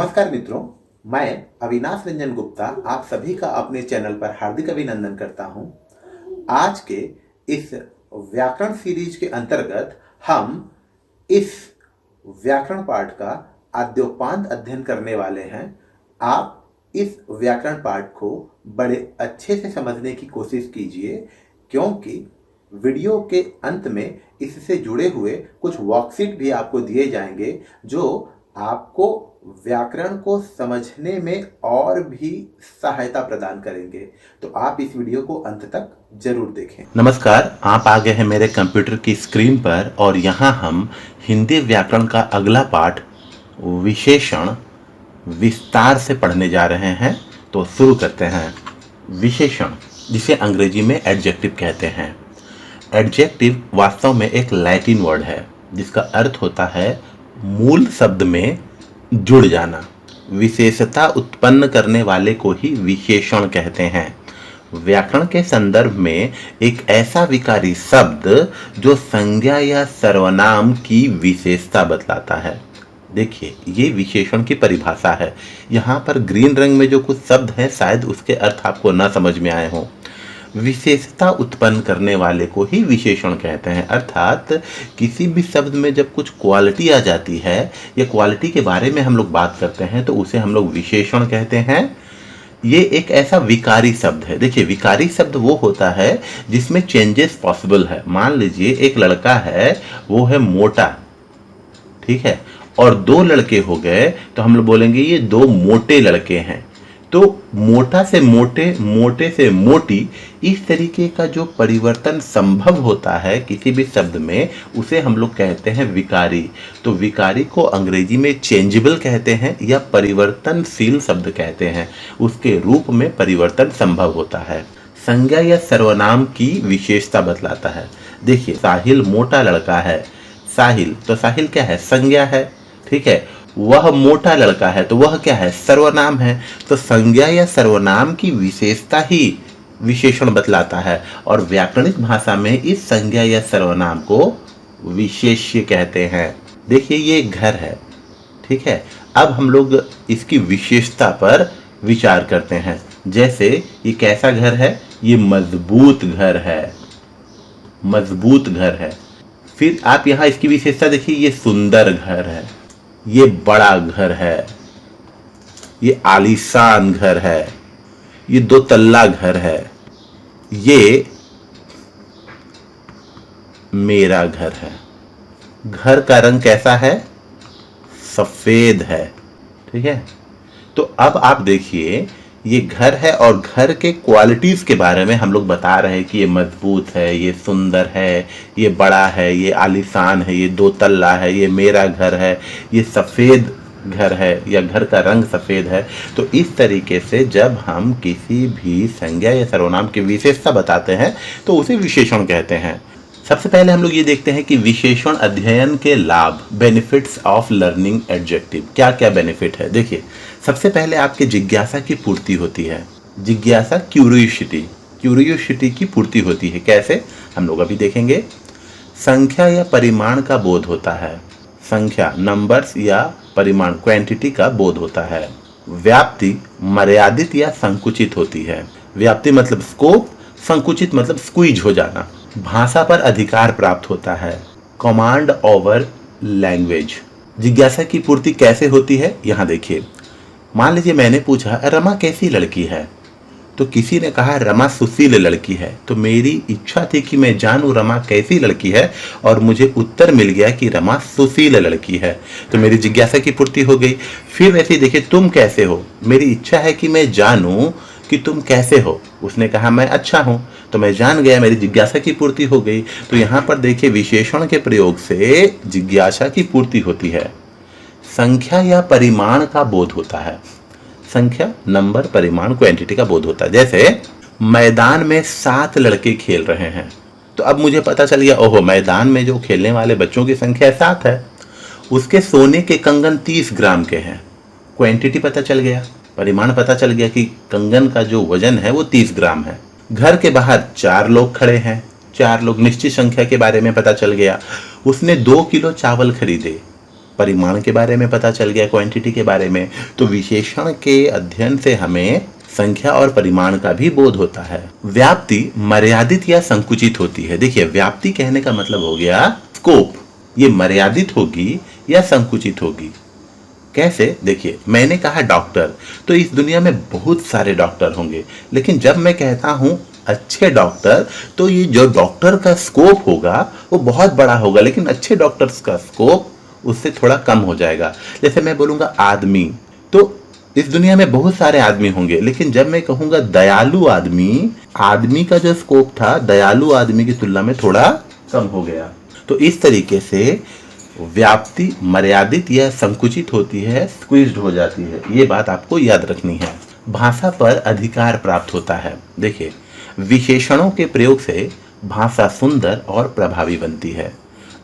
नमस्कार मित्रों, मैं अविनाश रंजन गुप्ता आप सभी का अपने चैनल पर हार्दिक अभिनंदन करता हूं। आज के इस व्याकरण सीरीज के अंतर्गत हम इस व्याकरण पाठ का आद्योपांत अध्ययन करने वाले हैं। आप इस व्याकरण पाठ को बड़े अच्छे से समझने की कोशिश कीजिए, क्योंकि वीडियो के अंत में इससे जुड़े हुए कुछ वर्कशीट भी आपको दिए जाएंगे जो आपको व्याकरण को समझने में और भी सहायता प्रदान करेंगे। तो आप इस वीडियो को अंत तक जरूर देखें। नमस्कार, आप आ गए हैं मेरे कंप्यूटर की स्क्रीन पर और यहाँ हम हिंदी व्याकरण का अगला पाठ विशेषण विस्तार से पढ़ने जा रहे हैं। तो शुरू करते हैं। विशेषण, जिसे अंग्रेजी में एडजेक्टिव कहते हैं। एडजेक्टिव वास्तव में एक लैटिन वर्ड है जिसका अर्थ होता है मूल शब्द में जुड़ जाना। विशेषता उत्पन्न करने वाले को ही विशेषण कहते हैं। व्याकरण के संदर्भ में एक ऐसा विकारी शब्द जो संज्ञा या सर्वनाम की विशेषता बतलाता है। देखिए, ये विशेषण की परिभाषा है। यहाँ पर ग्रीन रंग में जो कुछ शब्द हैं शायद उसके अर्थ आपको ना समझ में आए हों। विशेषता उत्पन्न करने वाले को ही विशेषण कहते हैं। अर्थात किसी भी शब्द में जब कुछ क्वालिटी आ जाती है या क्वालिटी के बारे में हम लोग बात करते हैं तो उसे हम लोग विशेषण कहते हैं। ये एक ऐसा विकारी शब्द है। देखिए, विकारी शब्द वो होता है जिसमें चेंजेस पॉसिबल है। मान लीजिए एक लड़का है, वो है मोटा, ठीक है, और दो लड़के हो गए तो हम लोग बोलेंगे ये दो मोटे लड़के हैं। तो मोटा से मोटे, मोटे से मोटी, इस तरीके का जो परिवर्तन संभव होता है किसी भी शब्द में, उसे हम लोग कहते हैं विकारी। तो विकारी को अंग्रेजी में चेंजेबल कहते हैं या परिवर्तनशील शब्द कहते हैं। उसके रूप में परिवर्तन संभव होता है। संज्ञा या सर्वनाम की विशेषता बतलाता है। देखिए, साहिल मोटा लड़का है। साहिल, तो साहिल क्या है? संज्ञा है, ठीक है। वह मोटा लड़का है, तो वह क्या है? सर्वनाम है। तो संज्ञा या सर्वनाम की विशेषता ही विशेषण बतलाता है और व्याकरणिक भाषा में इस संज्ञा या सर्वनाम को विशेष्य कहते हैं। देखिए, ये एक घर है, ठीक है। अब हम लोग इसकी विशेषता पर विचार करते हैं। जैसे ये कैसा घर है? ये मजबूत घर है, मजबूत घर है। फिर आप यहाँ इसकी विशेषता देखिए, ये सुंदर घर है, ये बड़ा घर है, ये आलीशान घर है, ये दो तल्ला घर है, ये मेरा घर है। घर का रंग कैसा है? सफेद है, ठीक है। तो अब आप देखिए, ये घर है और घर के क्वालिटीज के बारे में हम लोग बता रहे हैं कि ये मजबूत है, ये सुंदर है, ये बड़ा है, ये आलीशान है, ये दो तल्ला है, ये मेरा घर है, ये सफ़ेद घर है या घर का रंग सफ़ेद है। तो इस तरीके से जब हम किसी भी संज्ञा या सर्वनाम की विशेषता बताते हैं तो उसे विशेषण कहते हैं। सबसे पहले हम लोग ये देखते हैं कि विशेषण अध्ययन के लाभ, बेनिफिट्स ऑफ लर्निंग एडजेक्टिव। क्या क्या बेनिफिट है? देखिए, सबसे पहले आपके जिज्ञासा की पूर्ति होती है। जिज्ञासा, क्यूरियोसिटी की पूर्ति होती है। कैसे? हम लोग अभी देखेंगे। संख्या या परिमाण का बोध होता है। संख्या, नंबर्स या परिमाण, क्वांटिटी का बोध होता है। व्याप्ति मर्यादित या संकुचित होती है। व्याप्ति मतलब स्कोप, संकुचित मतलब स्क्वीज हो जाना। भाषा पर अधिकार प्राप्त होता है। Command over language. जिज्ञासा की पूर्ति कैसे होती है? यहाँ देखिए, मान लीजिए मैंने पूछा रमा कैसी लड़की है, तो किसी ने कहा रमा सुशील लड़की है। तो मेरी इच्छा थी कि मैं जानूं रमा कैसी लड़की है और मुझे उत्तर मिल गया कि रमा सुशील लड़की है। तो मेरी जिज्ञासा की पूर्ति हो गई। फिर वैसे ही देखिए, तुम कैसे हो, मेरी इच्छा है कि मैं जानूं कि तुम कैसे हो। उसने कहा मैं अच्छा हूं, तो मैं जान गया, मेरी जिज्ञासा की पूर्ति हो गई। तो यहाँ पर देखिए, विशेषण के प्रयोग से जिज्ञासा की पूर्ति होती है। संख्या या परिमाण का बोध होता है। संख्या, नंबर, परिमाण, क्वांटिटी का बोध होता है। जैसे मैदान में 7 लड़के खेल रहे हैं, तो अब मुझे पता चल गया, ओहो, मैदान में जो खेलने वाले बच्चों की संख्या 7 है। उसके सोने के कंगन 30 ग्राम के हैं। क्वांटिटी पता चल गया, परिमाण पता चल गया कि कंगन का जो वजन है वो 30 ग्राम है। घर के बाहर 4 लोग खड़े हैं, 4 लोग, निश्चित संख्या के बारे में पता चल गया। उसने 2 किलो चावल खरीदे, परिमाण के बारे में पता चल गया, क्वांटिटी के बारे में। तो विशेषण के अध्ययन से हमें संख्या और परिमाण का भी बोध होता है। व्याप्ति मर्यादित या संकुचित होती है। देखिए, व्याप्ति कहने का मतलब हो गया स्कोप, ये मर्यादित होगी या संकुचित होगी। कैसे? देखिए, मैंने कहा डॉक्टर, तो इस दुनिया में बहुत सारे डॉक्टर होंगे, लेकिन जब मैं कहता हूं अच्छे डॉक्टर, तो ये जो डॉक्टर का स्कोप होगा वो बहुत बड़ा होगा, लेकिन अच्छे डॉक्टर्स का स्कोप उससे थोड़ा कम हो जाएगा। जैसे मैं बोलूंगा आदमी, तो इस दुनिया में बहुत सारे आदमी होंगे, लेकिन जब मैं कहूंगा दयालु आदमी, आदमी का जो स्कोप था दयालु आदमी की तुलना में थोड़ा कम हो गया। तो इस तरीके से व्याप्ति मर्यादित या संकुचित होती है, स्क्वीज्ड हो जाती है। ये बात आपको याद रखनी है। भाषा पर अधिकार प्राप्त होता है। देखिए, विशेषणों के प्रयोग से भाषा सुंदर और प्रभावी बनती है।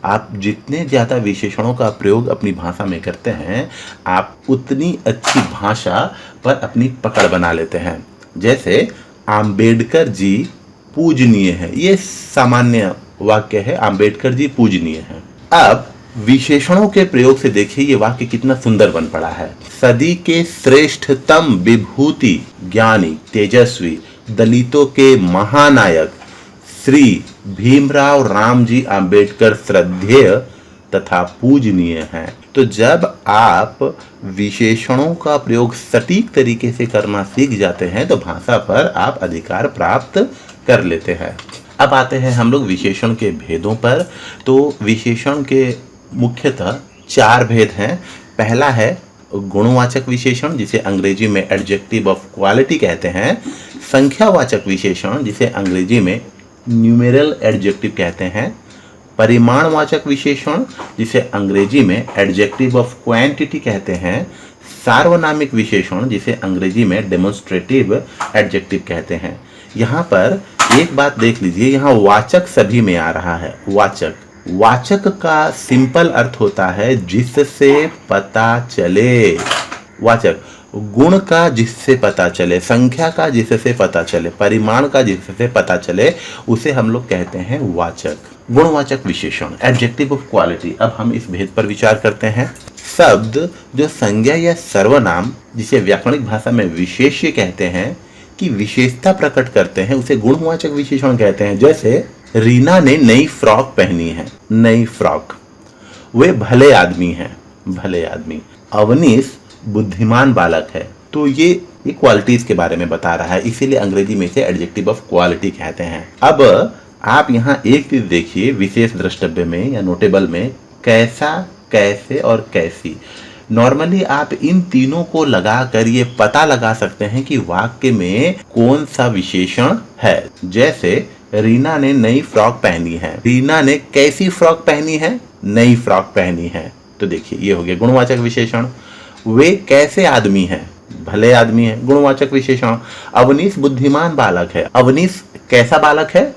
आप जितने ज़्यादा विशेषणों का प्रयोग अपनी भाषा में करते हैं, आप उतनी अच्छी भाषा पर अपनी पकड़ बना लेते हैं। जैसे आम्बेडकर जी पूजनीय है, ये सामान्य वाक्य है, आम्बेडकर जी पूजनीय है। अब विशेषणों के प्रयोग से देखिए ये वाक्य कितना सुंदर बन पड़ा है। सदी के श्रेष्ठतम विभूति ज्ञानी तेजस्वी दलितों के महानायक श्री भीमराव रामजी आम्बेडकर श्रद्धेय तथा पूजनीय हैं। तो जब आप विशेषणों का प्रयोग सटीक तरीके से करना सीख जाते हैं तो भाषा पर आप अधिकार प्राप्त कर लेते हैं। अब आते हैं हम लोग विशेषण के भेदों पर। तो विशेषण के मुख्यतः 4 भेद हैं। पहला है गुणवाचक विशेषण, जिसे अंग्रेजी में एडजेक्टिव ऑफ क्वालिटी कहते हैं। संख्यावाचक विशेषण, जिसे अंग्रेजी में न्यूमेरल एडजेक्टिव कहते हैं। परिमाणवाचक विशेषण, जिसे अंग्रेजी में एडजेक्टिव ऑफ क्वांटिटी कहते हैं। सार्वनामिक विशेषण, जिसे अंग्रेजी में डेमोन्स्ट्रेटिव एडजेक्टिव कहते हैं। यहाँ पर एक बात देख लीजिए, यहाँ वाचक सभी में आ रहा है। वाचक का सिंपल अर्थ होता है जिससे पता चले। वाचक गुण का जिससे पता चले, संख्या का जिससे पता चले, परिमाण का जिससे पता चले, उसे हम लोग कहते हैं वाचक। गुणवाचक विशेषण, एडजेक्टिव ऑफ क्वालिटी। अब हम इस भेद पर विचार करते हैं। शब्द जो संज्ञा या सर्वनाम, जिसे व्याकरणिक भाषा में विशेष्य कहते हैं, की विशेषता प्रकट करते हैं, उसे गुणवाचक विशेषण कहते हैं। जैसे रीना ने नई फ्रॉक पहनी है, नई फ्रॉक। वे भले आदमी हैं, भले आदमी। अवनीश बुद्धिमान बालक है। तो ये क्वालिटीज के बारे में बता रहा है, इसीलिए अंग्रेजी में इसे एडजेक्टिव ऑफ क्वालिटी कहते हैं। अब आप यहाँ एक चीज देखिए विशेष द्रष्टव्य में या नोटेबल में, कैसा, कैसे और कैसी। नॉर्मली आप इन तीनों को लगाकर ये पता लगा सकते हैं कि वाक्य में कौन सा विशेषण है। जैसे रीना ने नई फ्रॉक पहनी है, रीना ने कैसी फ्रॉक पहनी है, नई फ्रॉक पहनी है। तो देखिए ये हो गया गुणवाचक विशेषण। वे कैसे आदमी हैं, भले आदमी हैं, गुणवाचक विशेषण। अवनीश बुद्धिमान बालक है, अवनीश कैसा बालक है,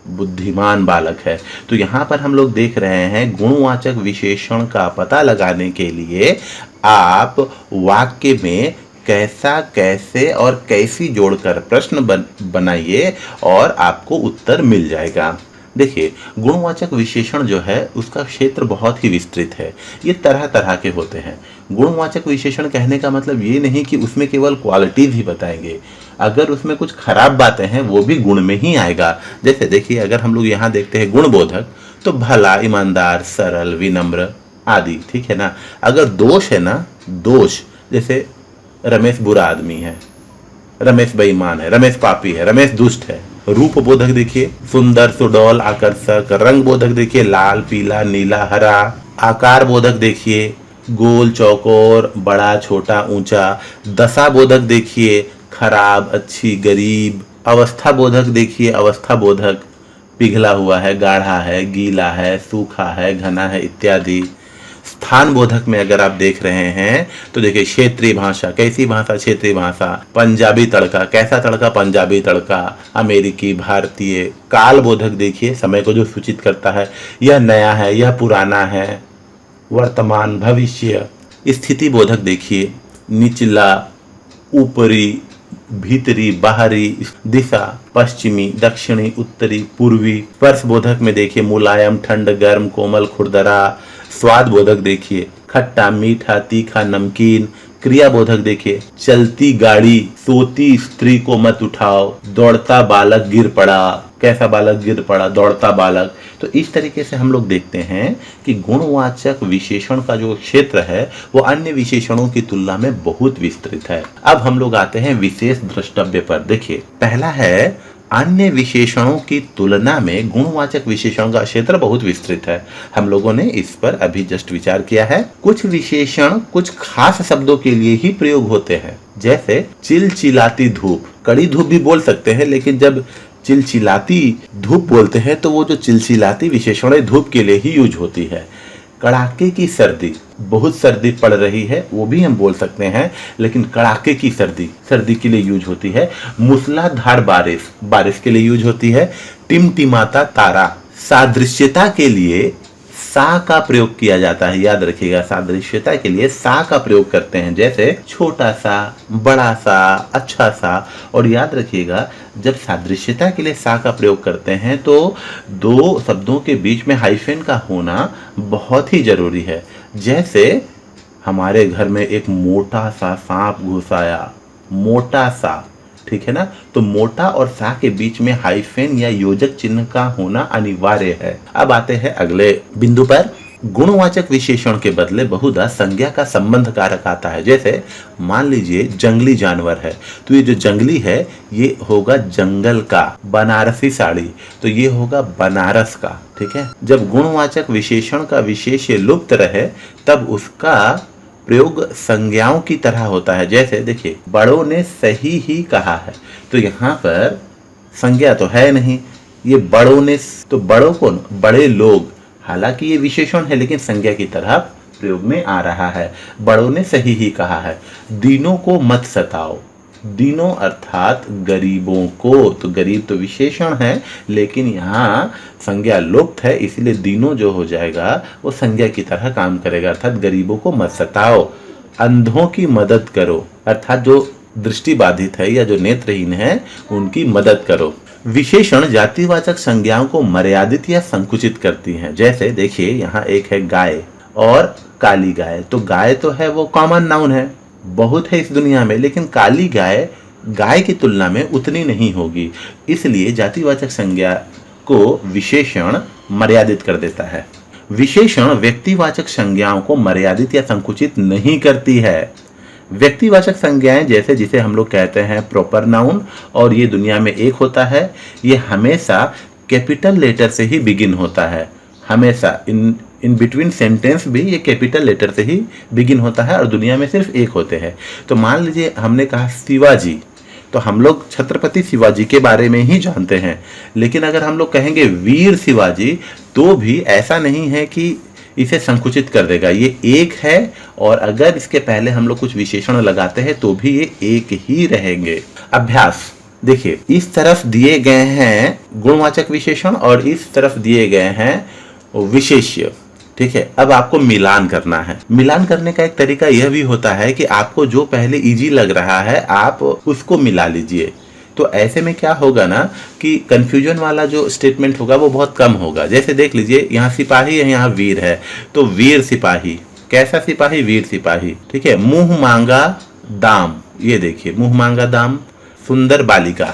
बुद्धिमान बालक है। तो यहाँ पर हम लोग देख रहे हैं गुणवाचक विशेषण का पता लगाने के लिए आप वाक्य में कैसा, कैसे और कैसी जोड़कर प्रश्न बनाइए और आपको उत्तर मिल जाएगा। देखिए, गुणवाचक विशेषण जो है उसका क्षेत्र बहुत ही विस्तृत है। ये तरह तरह के होते हैं। गुणवाचक विशेषण कहने का मतलब ये नहीं कि उसमें केवल क्वालिटीज ही बताएंगे। अगर उसमें कुछ खराब बातें हैं वो भी गुण में ही आएगा। जैसे देखिए, अगर हम लोग यहाँ देखते हैं गुणबोधक, तो भला, ईमानदार, सरल, विनम्र आदि, ठीक है ना। अगर दोष है ना, दोष, जैसे रमेश बुरा आदमी है, रमेश बेईमान है, रमेश पापी है, रमेश दुष्ट है। रूप बोधक देखिए, सुंदर, सुडौल, आकर्षक। रंग बोधक देखिए, लाल, पीला, नीला, हरा। आकार बोधक देखिए, गोल, चौकोर, बड़ा, छोटा, ऊंचा। दशा बोधक देखिए, खराब, अच्छी, गरीब। अवस्था बोधक देखिए, अवस्था बोधक पिघला हुआ है, गाढ़ा है, गीला है, सूखा है, घना है, इत्यादि। स्थान बोधक में अगर आप देख रहे हैं तो देखिए, क्षेत्रीय भाषा, कैसी भाषा, क्षेत्रीय भाषा। पंजाबी तड़का, कैसा तड़का, पंजाबी तड़का, अमेरिकी, भारतीय। काल बोधक देखिए, समय को जो सूचित करता है, यह नया है, यह पुराना है, वर्तमान, भविष्य। स्थिति बोधक देखिए, निचला, ऊपरी, भीतरी, बाहरी, दिशा, पश्चिमी, दक्षिणी, उत्तरी, पूर्वी। स्पर्श बोधक में देखिए, मुलायम, ठंड, गर्म, कोमल, खुरदरा, स्वाद बोधक देखिए, खट्टा, मीठा, तीखा, नमकीन। क्रिया बोधक देखिए, चलती गाड़ी, सोती स्त्री को मत उठाओ, दौड़ता बालक गिर पड़ा। कैसा बालक गिर पड़ा? दौड़ता बालक। तो इस तरीके से हम लोग देखते हैं कि गुणवाचक विशेषण का जो क्षेत्र है वो अन्य विशेषणों की तुलना में बहुत विस्तृत है। अब हम लोग आते हैं विशेष द्रष्टव्य पर। देखिए, पहला है अन्य विशेषणों की तुलना में गुणवाचक विशेषण का क्षेत्र बहुत विस्तृत है। हम लोगों ने इस पर अभी जस्ट विचार किया है। कुछ विशेषण कुछ खास शब्दों के लिए ही प्रयोग होते हैं, जैसे चिलचिलाती धूप। कड़ी धूप भी बोल सकते हैं, लेकिन जब चिलचिलाती धूप बोलते हैं तो वो जो चिलचिलाती विशेषण धूप के लिए ही यूज होती है। कड़ाके की सर्दी, बहुत सर्दी पड़ रही है, वो भी हम बोल सकते हैं, लेकिन कड़ाके की सर्दी, सर्दी के लिए यूज होती है। मूसलाधार बारिश, बारिश के लिए यूज होती है। टिमटिमाता तारा, सादृश्यता के लिए सा का प्रयोग किया जाता है। याद रखिएगा, सादृश्यता के लिए सा का प्रयोग करते हैं, जैसे छोटा सा, बड़ा सा, अच्छा सा। और याद रखिएगा, जब सादृश्यता के लिए सा का प्रयोग करते हैं तो दो शब्दों के बीच में हाइफन का होना बहुत ही जरूरी है। जैसे हमारे घर में एक मोटा सा सांप घुस आया, मोटा सा, ठीक है ना। तो मोटा और सा के बीच में हाइफन या योजक चिन्ह का होना अनिवार्य है। अब आते हैं अगले बिंदु पर। गुणवाचक विशेषण के बदले बहुधा संज्ञा का संबंध कारक आता है। जैसे मान लीजिए जंगली जानवर है, तो ये जो जंगली है ये होगा जंगल का। बनारसी साड़ी, तो ये होगा बनारस का। ठीक है, जब गुणवाचक विशेषण का विशेष्य लुप्त रहे तब उसका प्रयोग संज्ञाओं की तरह होता है। जैसे देखिए, बड़ों ने सही ही कहा है, तो यहाँ पर संज्ञा तो है नहीं, ये बड़ों ने, तो बड़ों कौन? बड़े लोग। हालांकि ये विशेषण है लेकिन संज्ञा की तरह प्रयोग में आ रहा है। बड़ों ने सही ही कहा है। दीनों को मत सताओ, दीनों अर्थात गरीबों को। तो गरीब तो विशेषण है लेकिन यहाँ संज्ञा लुप्त है, इसलिए दीनों जो हो जाएगा वो संज्ञा की तरह काम करेगा, अर्थात गरीबों को मत सताओ। अंधों की मदद करो, अर्थात जो दृष्टि बाधित है या जो नेत्रहीन है उनकी मदद करो। विशेषण जातिवाचक संज्ञाओं को मर्यादित या संकुचित करती हैं। जैसे देखिए, यहाँ एक है गाय और काली गाय। तो गाय तो है वो कॉमन नाउन है, बहुत है इस दुनिया में, लेकिन काली गाय गाय की तुलना में उतनी नहीं होगी, इसलिए जातिवाचक संज्ञा को विशेषण मर्यादित कर देता है। विशेषण व्यक्तिवाचक संज्ञाओं को मर्यादित या संकुचित नहीं करती है। व्यक्तिवाचक संज्ञाएं जैसे जिसे हम लोग कहते हैं प्रॉपर नाउन, और ये दुनिया में एक होता है, ये हमेशा कैपिटल लेटर से ही बिगिन होता है। हमेशा इन बिटवीन सेंटेंस भी ये कैपिटल लेटर से ही बिगिन होता है और दुनिया में सिर्फ एक होते हैं। तो मान लीजिए हमने कहा शिवाजी, तो हम लोग छत्रपति शिवाजी के बारे में ही जानते हैं, लेकिन अगर हम लोग कहेंगे वीर शिवाजी तो भी ऐसा नहीं है कि इसे संकुचित कर देगा, ये एक है, और अगर इसके पहले हम लोग कुछ विशेषण लगाते हैं तो भी ये एक ही रहेंगे। अभ्यास देखिए, इस तरफ दिए गए हैं गुणवाचक विशेषण और इस तरफ दिए गए हैं विशेष्य। ठीक है, अब आपको मिलान करना है। मिलान करने का एक तरीका यह भी होता है कि आपको जो पहले इजी लग रहा है आप उसको मिला लीजिए। तो ऐसे में क्या होगा ना कि कंफ्यूजन वाला जो स्टेटमेंट होगा वो बहुत कम होगा। जैसे देख लीजिए, यहाँ सिपाही है, यहाँ वीर है, तो वीर सिपाही। कैसा सिपाही? वीर सिपाही। ठीक है, मुंह मांगा दाम, ये देखिए मुंह मांगा दाम। सुंदर बालिका।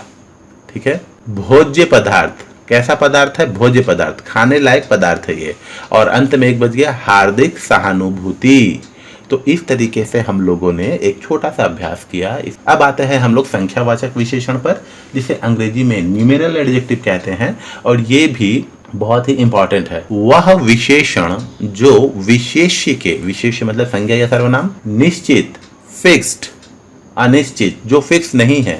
ठीक है, भोज्य पदार्थ, कैसा पदार्थ है? भोज्य पदार्थ, खाने लायक पदार्थ है ये। और अंत में एक बच गया हार्दिक सहानुभूति। तो इस तरीके से हम लोगों ने एक छोटा सा अभ्यास किया। अब आते हैं हम लोग संख्यावाचक विशेषण पर, जिसे अंग्रेजी में न्यूमेरल एडजेक्टिव कहते हैं, और ये भी बहुत ही इंपॉर्टेंट है। वह विशेषण जो विशेष्य के, विशेष्य मतलब संज्ञा या सर्वनाम, निश्चित, फिक्स्ड, अनिश्चित, जो फिक्स नहीं है,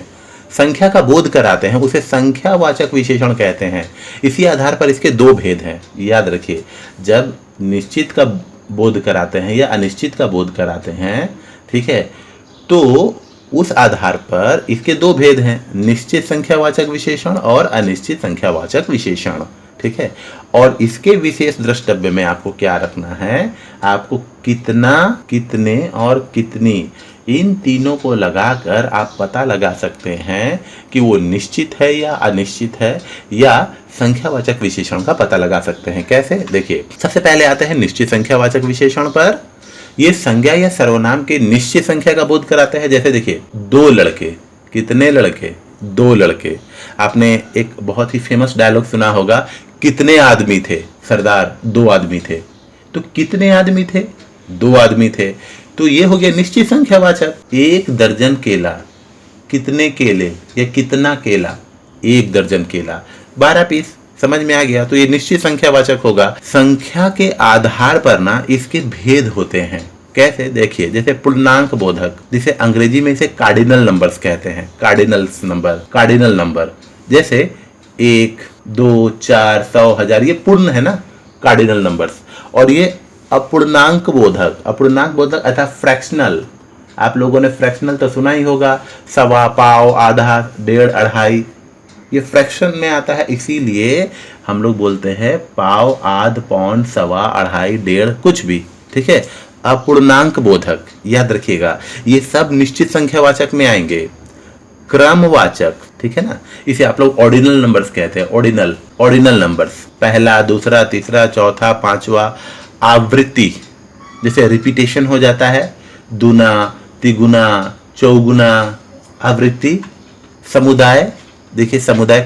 संख्या का बोध कराते हैं, उसे संख्यावाचक विशेषण कहते हैं। इसी आधार पर इसके दो भेद हैं, याद रखिए। जब निश्चित का बोध कराते हैं या अनिश्चित का बोध कराते हैं, ठीक है, तो उस आधार पर इसके दो भेद हैं, निश्चित संख्यावाचक विशेषण और अनिश्चित संख्यावाचक विशेषण। ठीक है, और इसके विशेष द्रष्टव्य में आपको क्या रखना है? आपको कितना, कितने और कितनी, इन तीनों को लगाकर आप पता लगा सकते हैं कि वो निश्चित है या अनिश्चित है, या संख्यावाचक विशेषण का पता लगा सकते हैं। कैसे? देखिए, सबसे पहले आते हैं निश्चित संख्यावाचक विशेषण पर। ये संज्ञा या सर्वनाम के निश्चित संख्या का बोध कराते हैं। जैसे देखिए, 2 लड़के। कितने लड़के? 2 लड़के। आपने एक बहुत ही फेमस डायलॉग सुना होगा, कितने आदमी थे सरदार? 2 आदमी थे। तो कितने आदमी थे? 2 आदमी थे। तो ये हो गया निश्चित संख्यावाचक। 1 दर्जन केला। कितने केले या कितना केला? 1 दर्जन केला। 12 पीस। समझ में आ गया? तो ये निश्चित संख्यावाचक होगा। संख्या के आधार पर ना इसके भेद होते हैं। कैसे? देखिए, जैसे पूर्णांक बोधक, जिसे अंग्रेजी में इसे कार्डिनल नंबर्स कहते हैं। कार्डिनल नंबर जैसे 1, 2, 4, 100, 1000, ये पूर्ण है ना, कार्डिनल नंबर्स। और ये अपूर्णांक बोधक अर्थात फ्रैक्शनल। आप लोगों ने फ्रैक्शनल तो सुना ही होगा, सवा, पाव, आधा, डेढ़, अढ़ाई। ये फ्रैक्शन में आता है, इसीलिए हम लोग बोलते हैं पाव, आध, पौन, सवा, अढ़ाई, डेढ़, कुछ भी। ठीक है? अपूर्णांक बोधक याद रखिएगा, ये सब निश्चित संख्यावाचक में आएंगे। क्रमवाचक, ठीक है ना, इसे आप लोग ऑर्डिनल नंबर्स कहते हैं। ऑर्डिनल नंबर्स, पहला, दूसरा, तीसरा, चौथा, पांचवा। आवृत्ति, जैसे रिपीटेशन हो जाता है, दुना, तिगुना, चौगुना, आवृत्ति। समुदाय, देखिए समुदाय,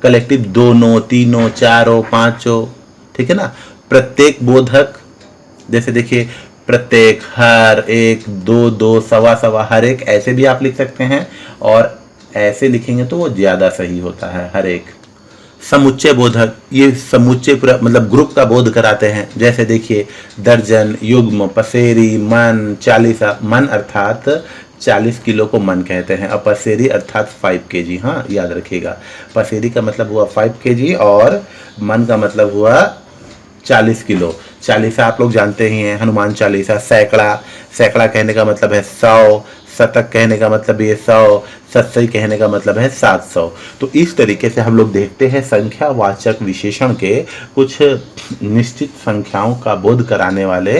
कलेक्टिव, दोनों, तीनों, चारों, पांचों। ठीक है ना। प्रत्येक बोधक, जैसे देखिए प्रत्येक, हर एक, 2, 2, सवा, सवा, हर एक, ऐसे भी आप लिख सकते हैं, और ऐसे लिखेंगे तो वो ज्यादा सही होता है, हर एक। समुच्चय बोधक, ये समुच्चय पूरा मतलब ग्रुप का बोध कराते हैं। जैसे देखिए दर्जन, युग्म, पसेरी, मन, 40। मन अर्थात 40 किलो को मन कहते हैं, और पसेरी अर्थात 5 kg। हाँ, याद रखिएगा, पसेरी का मतलब हुआ 5 kg और मन का मतलब हुआ 40 किलो। 40 आप लोग जानते ही हैं, हनुमान चालीसा। सैकड़ा कहने का मतलब है 100, शतक कहने का मतलब ये 100, 700 कहने का मतलब है 700। तो इस तरीके से हम लोग देखते हैं संख्यावाचक विशेषण के कुछ निश्चित संख्याओं का बोध कराने वाले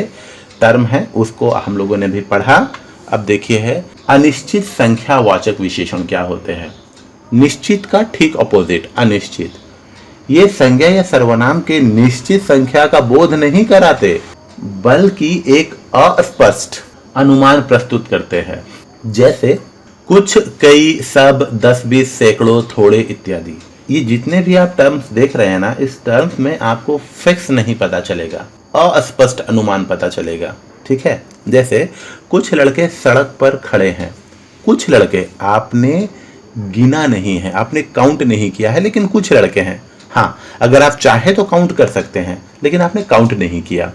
टर्म हैं, उसको हम लोगों ने भी पढ़ा। अब देखिए है अनिश्चित संख्यावाचक विशेषण क्या होते हैं। निश्चित का ठीक ऑपोजिट अनिश्चित। ये संज्ञा या सर्वनाम के निश्चित संख्या का बोध नहीं कराते, बल्कि एक अस्पष्ट अनुमान प्रस्तुत करते हैं। जैसे कुछ, कई, सब, 10, 20, सैकड़ों, थोड़े इत्यादि। ये जितने भी आप टर्म्स देख रहे हैं ना, इस टर्म्स में आपको फिक्स नहीं पता चलेगा, अस्पष्ट अनुमान पता चलेगा। ठीक है? जैसे कुछ लड़के सड़क पर खड़े हैं। कुछ लड़के आपने गिना नहीं है, आपने काउंट नहीं किया है, लेकिन कुछ लड़के हैं। हाँ, अगर आप चाहे तो काउंट कर सकते हैं, लेकिन आपने काउंट नहीं किया।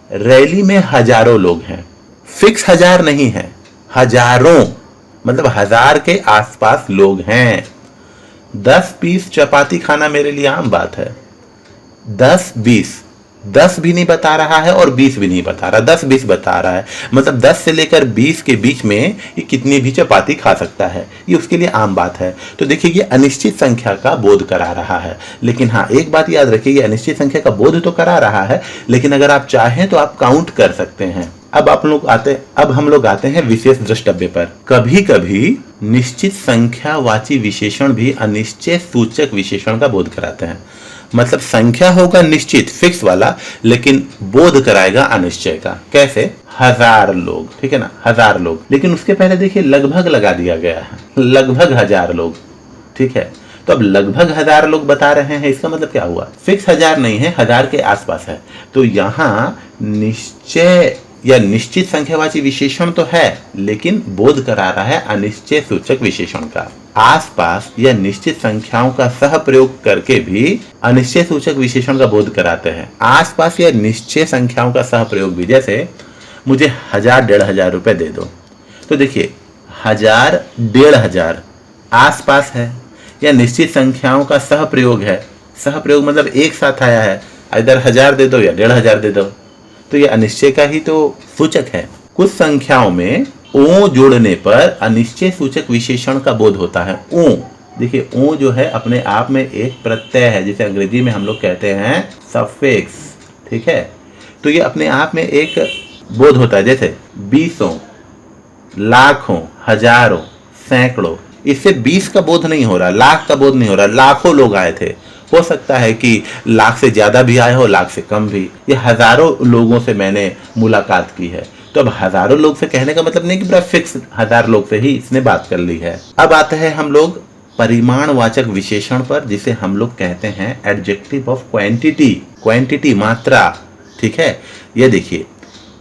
रैली में हजारों लोग हैं। फिक्स 1000 नहीं है, हजारों, मतलब 1000 के आसपास लोग हैं। 10 पीस चपाती खाना मेरे लिए आम बात है। 10, 20, 10 भी नहीं बता रहा है और 20 भी नहीं बता रहा, 10, 20 बता रहा है। मतलब 10 से लेकर 20 के बीच में ये कितनी भी चपाती खा सकता है, ये उसके लिए आम बात है। तो देखिए ये अनिश्चित संख्या का बोध करा रहा है। लेकिन हाँ, एक बात याद रखिए, ये अनिश्चित संख्या का बोध तो करा रहा है, लेकिन अगर आप चाहें तो आप काउंट कर सकते हैं। अब हम लोग आते हैं विशेष द्रष्टव्य पर। कभी कभी निश्चित संख्यावाची विशेषण भी अनिश्चय सूचक विशेषण का बोध कराते हैं। मतलब संख्या होगा निश्चित फिक्स वाला, लेकिन बोध कराएगा अनिश्चय का। कैसे? 1000 लोग, ठीक है ना, 1000 लोग, लेकिन उसके पहले देखिए लगभग लगा दिया गया है, लगभग 1000 लोग। ठीक है? तो अब लगभग 1000 लोग बता रहे हैं, इसका मतलब क्या हुआ? फिक्स 1000 नहीं है, 1000 के आसपास है। तो यहां निश्चय या निश्चित संख्यावाची विशेषण तो है, लेकिन बोध करा रहा है अनिश्चय सूचक विशेषण का। आसपास या निश्चित संख्याओं का सह प्रयोग करके भी अनिश्चय सूचक विशेषण का बोध कराते हैं। आसपास या निश्चय संख्याओं का सह प्रयोग भी, जैसे मुझे 1000, 1500 रुपए दे दो। तो देखिए 1000, 1500 आसपास है या निश्चित संख्याओं का सह प्रयोग है। सह प्रयोग मतलब एक साथ आया है, इधर 1000 दे दो या 1500 दे दो, तो ये अनिश्चय का ही तो सूचक है। कुछ संख्याओं में ओ जोड़ने पर अनिश्चय सूचक विशेषण का बोध होता है। ओ, देखिए ओ जो है अपने आप में एक प्रत्यय है, जिसे अंग्रेजी में हम लोग कहते हैं सफिक्स। ठीक है? तो ये अपने आप में एक बोध होता है। जैसे 20, लाखों, हजारों, सैकड़ों, इससे 20 का बोध नहीं हो रहा, लाख का बोध नहीं हो रहा। लाखों लोग आए थे, हो सकता है कि लाख से ज्यादा भी आए हो, लाख से कम भी। ये हजारों लोगों से मैंने मुलाकात की है। तो अब हजारों लोग से कहने का मतलब नहीं कि पूरा फिक्स 1000 लोग से ही इसने बात कर ली है। अब आते हैं हम लोग परिमाणवाचक विशेषण पर, जिसे हम लोग कहते हैं एडजेक्टिव ऑफ क्वांटिटी। क्वांटिटी, मात्रा, ठीक है। ये देखिए,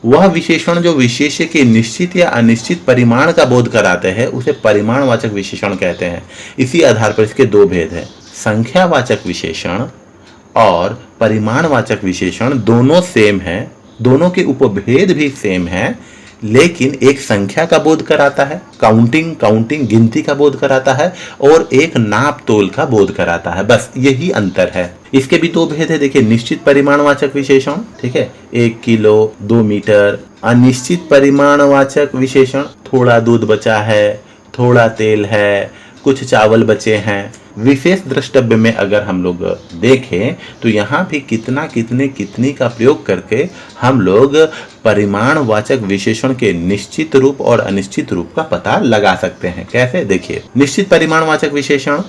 वह विशेषण जो विशेष्य के निश्चित या अनिश्चित परिमाण का बोध कराते हैं उसे परिमाणवाचक विशेषण कहते हैं। इसी आधार पर इसके दो भेद हैं, संख्यावाचक विशेषण और परिमाणवाचक विशेषण। दोनों सेम हैं, दोनों के उपभेद भी सेम हैं, लेकिन एक संख्या का बोध कराता है, काउंटिंग गिनती का बोध कराता है, और एक नाप तोल का बोध कराता है। बस यही अंतर है। इसके भी दो भेद है। देखिए, निश्चित परिमाणवाचक विशेषण, ठीक है, 1 किलो, 2 मीटर। अनिश्चित परिमाणवाचक विशेषण, थोड़ा दूध बचा है, थोड़ा तेल है, कुछ चावल बचे हैं। विशेष द्रष्टव्य में अगर हम लोग देखें तो यहाँ भी कितना, कितने, कितनी का प्रयोग करके हम लोग परिमाणवाचक विशेषण के निश्चित रूप और अनिश्चित रूप का पता लगा सकते हैं। कैसे? देखिए, निश्चित परिमाणवाचक विशेषण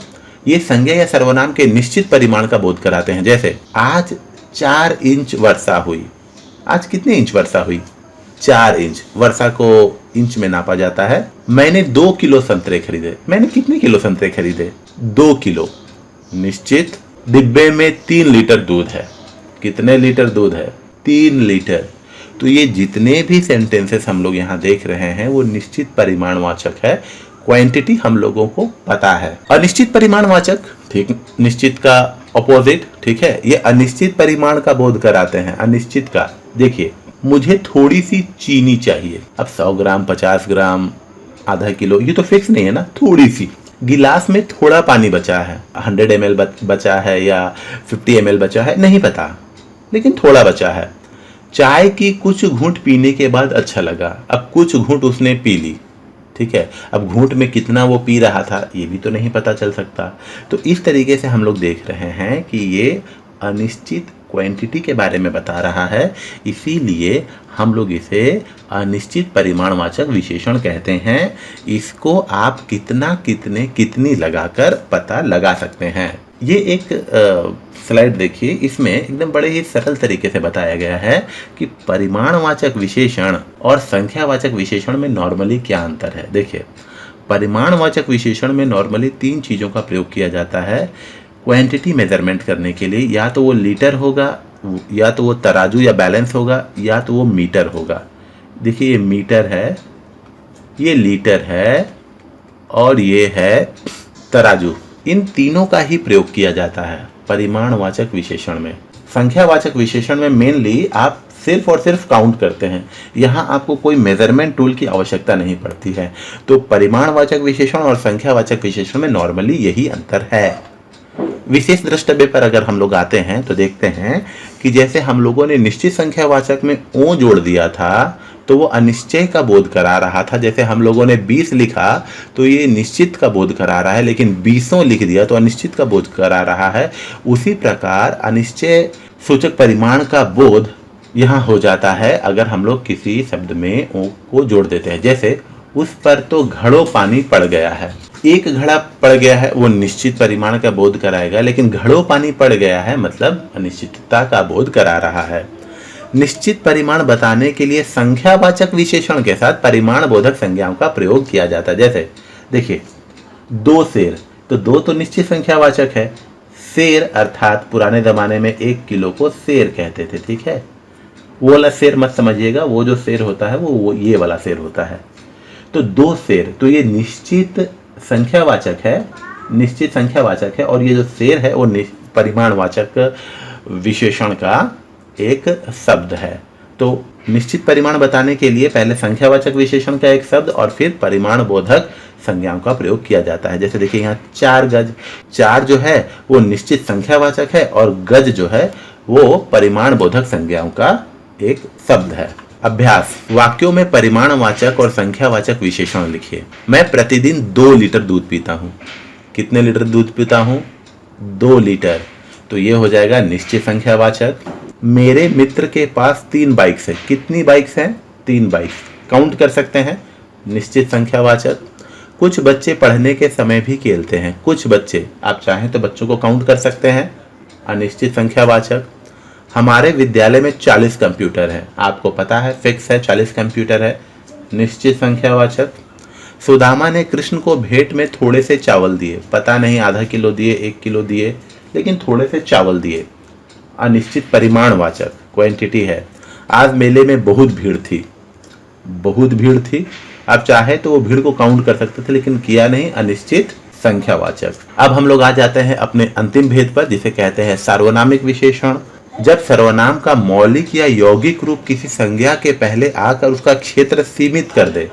ये संज्ञा या सर्वनाम के निश्चित परिमाण का बोध कराते हैं। जैसे आज 4 इंच वर्षा हुई। आज कितने इंच वर्षा हुई? 4 इंच। वर्षा को इंच में नापा जाता है। मैंने 2 किलो संतरे खरीदे। मैंने कितने किलो संतरे खरीदे? 2 किलो। निश्चित। डिब्बे में 3 लीटर दूध है। कितने लीटर दूध है? 3 लीटर। तो ये जितने भी सेंटेंसेस हम लोग यहाँ देख रहे हैं वो निश्चित परिमाणवाचक है। क्वांटिटी हम लोगों को पता है। अनिश्चित परिमाणवाचक, ठीक, निश्चित का ऑपोजिट, ठीक है, ये अनिश्चित परिमाण का बोध कराते हैं। अनिश्चित का, देखिए, मुझे थोड़ी सी चीनी चाहिए। अब 100 ग्राम, 50 ग्राम, आधा किलो, ये तो फिक्स नहीं है ना, थोड़ी सी। गिलास में थोड़ा पानी बचा है, 100 ml बचा है या 50 ml बचा है, नहीं पता, लेकिन थोड़ा बचा है। चाय की कुछ घूंट पीने के बाद अच्छा लगा। अब कुछ घूंट उसने पी ली, ठीक है। अब घूंट में कितना वो पी रहा था ये भी तो नहीं पता चल सकता। तो इस तरीके से हम लोग देख रहे हैं कि ये अनिश्चित क्वांटिटी के बारे में बता रहा है, इसीलिए हम लोग इसे अनिश्चित परिमाणवाचक विशेषण कहते हैं। इसको आप कितना, कितने, कितनी लगाकर पता लगा सकते हैं। ये एक स्लाइड देखिए, इसमें एकदम बड़े ही सरल तरीके से बताया गया है कि परिमाणवाचक विशेषण और संख्यावाचक विशेषण में नॉर्मली क्या अंतर है। देखिए, परिमाणवाचक विशेषण में नॉर्मली 3 चीज़ों का प्रयोग किया जाता है क्वांटिटी मेजरमेंट करने के लिए। या तो वो लीटर होगा, या तो वो तराजू या बैलेंस होगा, या तो वो मीटर होगा। देखिए, ये मीटर है, ये लीटर है, और ये है तराजू। इन तीनों का ही प्रयोग किया जाता है परिमाणवाचक विशेषण में। संख्यावाचक विशेषण में मेनली आप सिर्फ और सिर्फ काउंट करते हैं। यहाँ आपको कोई मेजरमेंट टूल की आवश्यकता नहीं पड़ती है। तो परिमाणवाचक विशेषण और संख्यावाचक विशेषण में नॉर्मली यही अंतर है। विशेष द्रष्टव्य पर अगर हम लोग आते हैं तो देखते हैं कि जैसे हम लोगों ने निश्चित संख्यावाचक में ओ जोड़ दिया था तो वो अनिश्चय का बोध करा रहा था। जैसे हम लोगों ने 20 लिखा तो ये निश्चित का बोध करा रहा है, लेकिन 20 लिख दिया तो अनिश्चित का बोध करा रहा है। उसी प्रकार अनिश्चय सूचक परिमाण का बोध यहाँ हो जाता है अगर हम लोग किसी शब्द में ओ को जोड़ देते हैं। जैसे उस पर तो घड़ों पानी पड़ गया है। एक घड़ा पड़ गया है वो निश्चित परिमाण का बोध कराएगा, लेकिन घड़ों पानी पड़ गया है मतलब अनिश्चितता का बोध करा रहा है। निश्चित परिमाण बताने के लिए संख्यावाचक विशेषण के साथ परिमाण बोधक संज्ञाओं का प्रयोग किया जाता है। जैसे देखिए, 2 सेर, तो 2 तो निश्चित संख्यावाचक है। सेर अर्थात पुराने जमाने में 1 किलो को सेर कहते थे, ठीक है। वो वाला सेर मत समझिएगा, वो जो सेर होता है वो ये वाला सेर होता है। तो 2 सेर, तो ये निश्चित संख्यावाचक है, निश्चित संख्यावाचक है, और ये जो सेर है वो परिमाणवाचक विशेषण का एक शब्द है। तो निश्चित परिमाण बताने के लिए पहले संख्यावाचक विशेषण का एक शब्द और फिर परिमाण बोधक संज्ञाओं का प्रयोग किया जाता है। जैसे देखिए यहाँ 4 गज, 4 जो है वो निश्चित संख्यावाचक है और गज जो है वो परिमाण बोधक संज्ञाओं का एक शब्द है। अभ्यास, वाक्यों में परिमाणवाचक और संख्यावाचक विशेषण लिखिए। मैं प्रतिदिन 2 लीटर दूध पीता हूँ। कितने लीटर दूध पीता हूँ? 2 लीटर। तो ये हो जाएगा निश्चित संख्यावाचक। मेरे मित्र के पास 3 बाइक्स है। कितनी बाइक्स हैं? 3 बाइक्स। काउंट कर सकते हैं। निश्चित संख्यावाचक। कुछ बच्चे पढ़ने के समय भी खेलते हैं। कुछ बच्चे, आप चाहें तो बच्चों को काउंट कर सकते हैं, अनिश्चित संख्यावाचक। हमारे विद्यालय में 40 कंप्यूटर हैं। आपको पता है, फिक्स है, 40 कंप्यूटर है, निश्चित संख्यावाचक। सुदामा ने कृष्ण को भेंट में थोड़े से चावल दिए। पता नहीं आधा किलो दिए, 1 किलो दिए, लेकिन थोड़े से चावल दिए, अनिश्चित परिमाणवाचक, क्वांटिटी है। आज मेले में बहुत भीड़ थी। बहुत भीड़ थी, आप चाहे तो वो भीड़ को काउंट कर सकते थे, लेकिन किया नहीं, अनिश्चित संख्यावाचक। अब हम लोग आ जाते हैं अपने अंतिम भेद पर, जिसे कहते हैं सार्वनामिक विशेषण। जब सर्वनाम का मौलिक या यौगिक रूप किसी संज्ञा के पहले आकर उसका क्षेत्र सीमित कर दे,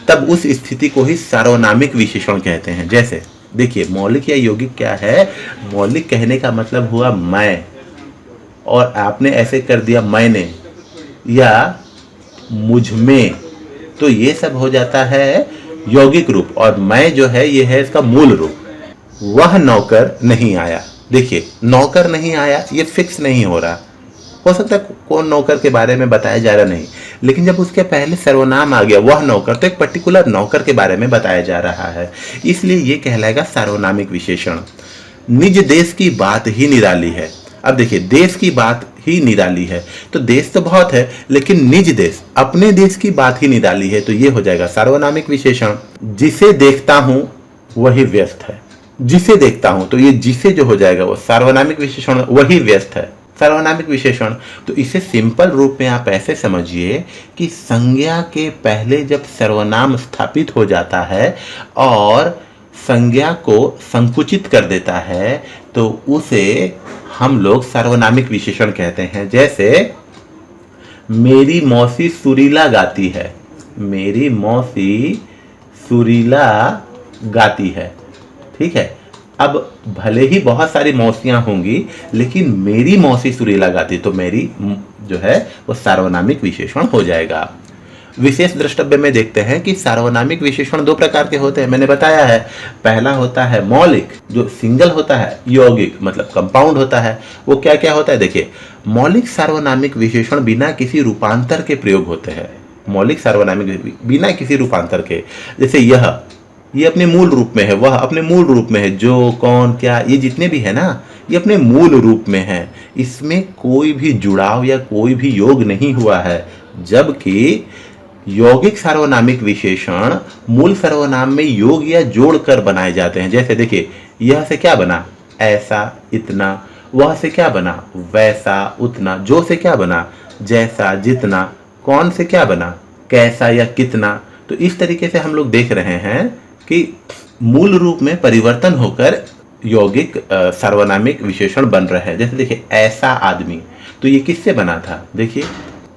तब उस स्थिति को ही सार्वनामिक विशेषण कहते हैं। जैसे देखिए, मौलिक या यौगिक क्या है? मौलिक कहने का मतलब हुआ मैं, और आपने ऐसे कर दिया मैंने या मुझ में, तो ये सब हो जाता है यौगिक रूप, और मैं जो है ये है इसका मूल रूप। वह नौकर नहीं आया। देखिए, नौकर नहीं आया, ये फिक्स नहीं हो रहा, हो सकता है कौन नौकर के बारे में बताया जा रहा नहीं, लेकिन जब उसके पहले सर्वनाम आ गया वह नौकर, तो एक पर्टिकुलर नौकर के बारे में बताया जा रहा है, इसलिए ये कहलाएगा सार्वनामिक विशेषण। निज देश की बात ही निराली है। अब देखिए, देश की बात ही निराली है, तो देश तो बहुत है, लेकिन निज देश, अपने देश की बात ही निराली है, तो ये हो जाएगा सार्वनामिक विशेषण। जिसे देखता हूं वही व्यस्त है। जिसे देखता हूं, तो ये जिसे जो हो जाएगा वो सार्वनामिक विशेषण, वही व्यस्त है, सार्वनामिक विशेषण। तो इसे सिंपल रूप में आप ऐसे समझिए कि संज्ञा के पहले जब सर्वनाम स्थापित हो जाता है और संज्ञा को संकुचित कर देता है, तो उसे हम लोग सार्वनामिक विशेषण कहते हैं। जैसे मेरी मौसी सुरीला गाती है। मेरी मौसी सुरीला गाती है, ठीक है। अब भले ही बहुत सारी मौसियां होंगी, लेकिन मेरी मौसी सुरीला गाती, तो मेरी जो है वो सार्वनामिक विशेषण हो जाएगा। विशेष द्रष्टव्य में देखते हैं कि सार्वनामिक विशेषण 2 प्रकार के होते हैं, मैंने बताया है। पहला होता है मौलिक, जो सिंगल होता है। यौगिक मतलब कंपाउंड होता है। वो क्या क्या होता है? देखिए, मौलिक सार्वनामिक विशेषण बिना किसी रूपांतर के प्रयोग होते हैं। मौलिक सार्वनामिक बिना किसी रूपांतर के, जैसे ये अपने मूल रूप में है, वह अपने मूल रूप में है, जो, कौन, क्या, ये जितने भी है ना, ये अपने मूल रूप में है। इसमें कोई भी जुड़ाव या कोई भी योग नहीं हुआ है। जबकि यौगिक सार्वनामिक विशेषण मूल सर्वनाम में योग या जोड़कर बनाए जाते हैं। जैसे देखिए, यह से क्या बना? ऐसा, इतना। वह से क्या बना? वैसा, उतना। जो से क्या बना? जैसा, जितना। कौन से क्या बना? कैसा या कितना। तो इस तरीके से हम लोग देख रहे हैं कि मूल रूप में परिवर्तन होकर यौगिक सार्वनामिक विशेषण बन रहे हैं। जैसे देखिए, ऐसा आदमी, तो ये किससे बना था? देखिए,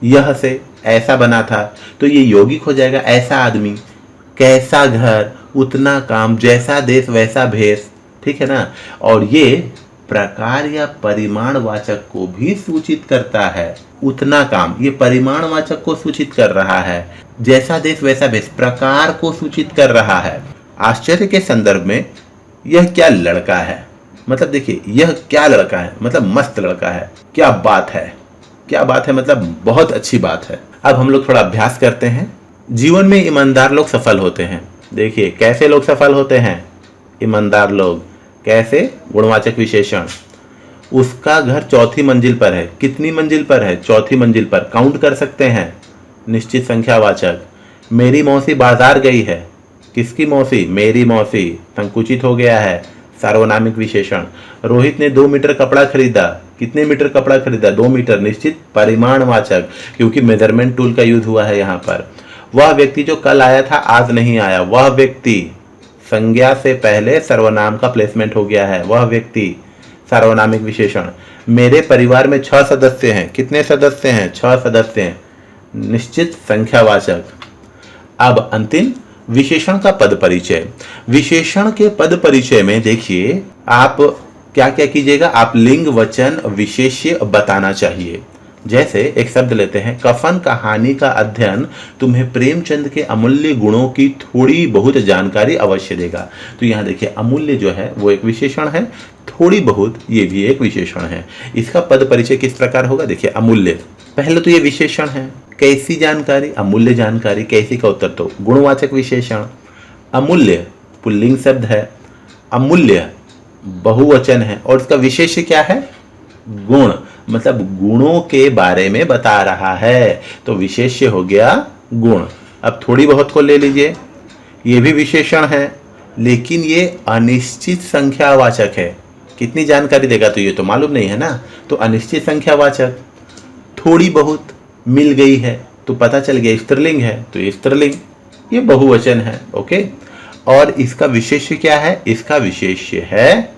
यह से ऐसा बना था, तो ये यौगिक हो जाएगा, ऐसा आदमी। कैसा घर, उतना काम, जैसा देश वैसा भेष, ठीक है ना। और ये प्रकार या परिमाणवाचक को भी सूचित करता है। उतना काम, ये परिमाणवाचक को सूचित कर रहा है। जैसा देश वैसा भेष प्रकार को सूचित कर रहा है। आश्चर्य के संदर्भ में यह क्या लड़का है, मतलब देखिए, यह क्या लड़का है, मतलब मस्त लड़का है। क्या बात है, क्या बात है, मतलब बहुत अच्छी बात है। अब हम लोग थोड़ा अभ्यास करते हैं। जीवन में ईमानदार लोग सफल होते हैं। देखिए, कैसे लोग सफल होते हैं? ईमानदार लोग कैसे? गुणवाचक विशेषण। उसका घर 4थी मंजिल पर है। कितनी मंजिल पर है? 4थी मंजिल पर, काउंट कर सकते हैं, निश्चित संख्यावाचक। मेरी मौसी बाजार गई है। किसकी मौसी? मेरी मौसी, संकुचित हो गया है, सार्वनामिक विशेषण। रोहित ने 2 मीटर कपड़ा खरीदा। कितने मीटर कपड़ा खरीदा? 2 मीटर, निश्चित परिमाणवाचक, क्योंकि मेजरमेंट टूल का यूज हुआ है यहाँ पर। वह व्यक्ति जो कल आया था आज नहीं आया। वह व्यक्ति, संज्ञा से पहले सर्वनाम का प्लेसमेंट हो गया है। वह व्यक्ति, सार्वनामिक विशेषण। मेरे परिवार में 6 सदस्य हैं। कितने सदस्य हैं? 6 सदस्य हैं, निश्चित संख्यावाचक। अब अंतिम, विशेषण का पद परिचय। विशेषण के पद परिचय में देखिए, आप क्या क्या कीजिएगा? आप लिंग, वचन, विशेष्य बताना चाहिए। जैसे एक शब्द लेते हैं, कफन कहानी का अध्ययन तुम्हें प्रेमचंद के अमूल्य गुणों की थोड़ी बहुत जानकारी अवश्य देगा। तो यहाँ देखिए, अमूल्य जो है वो एक विशेषण है, थोड़ी बहुत ये भी एक विशेषण है। इसका पद परिचय किस प्रकार होगा? देखिए, अमूल्य, पहले तो ये विशेषण है, कैसी जानकारी? अमूल्य जानकारी। कैसी का उत्तर तो गुणवाचक विशेषण। अमूल्य पुल्लिंग शब्द है, अमूल्य बहुवचन है और इसका विशेष्य क्या है? गुण, मतलब गुणों के बारे में बता रहा है, तो विशेष्य हो गया गुण। अब थोड़ी बहुत को ले लीजिए, ये भी विशेषण है लेकिन ये अनिश्चित संख्यावाचक है। कितनी जानकारी देगा तो ये तो मालूम नहीं है ना, तो अनिश्चित संख्यावाचक। थोड़ी बहुत मिल गई है तो पता चल गया स्त्रीलिंग है, तो ये स्त्रीलिंग, ये बहुवचन है। ओके, और इसका विशेष्य क्या है? इसका विशेष्य है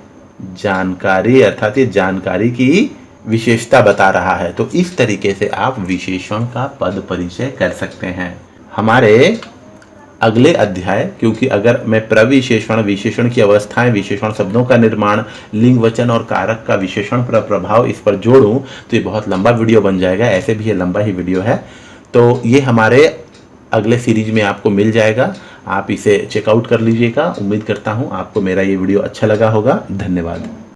जानकारी, अर्थात ये जानकारी की विशेषता बता रहा है। तो इस तरीके से आप विशेषण का पद परिचय कर सकते हैं। हमारे अगले अध्याय, क्योंकि अगर मैं प्रविशेषण, विशेषण की अवस्थाएं, विशेषण शब्दों का निर्माण, लिंग वचन और कारक का विशेषण पर प्रभाव इस पर जोड़ूं तो ये बहुत लंबा वीडियो बन जाएगा। ऐसे भी ये लंबा ही वीडियो है, तो ये हमारे अगले सीरीज में आपको मिल जाएगा। आप इसे चेकआउट कर लीजिएगा। उम्मीद करता हूँ आपको मेरा ये वीडियो अच्छा लगा होगा। धन्यवाद।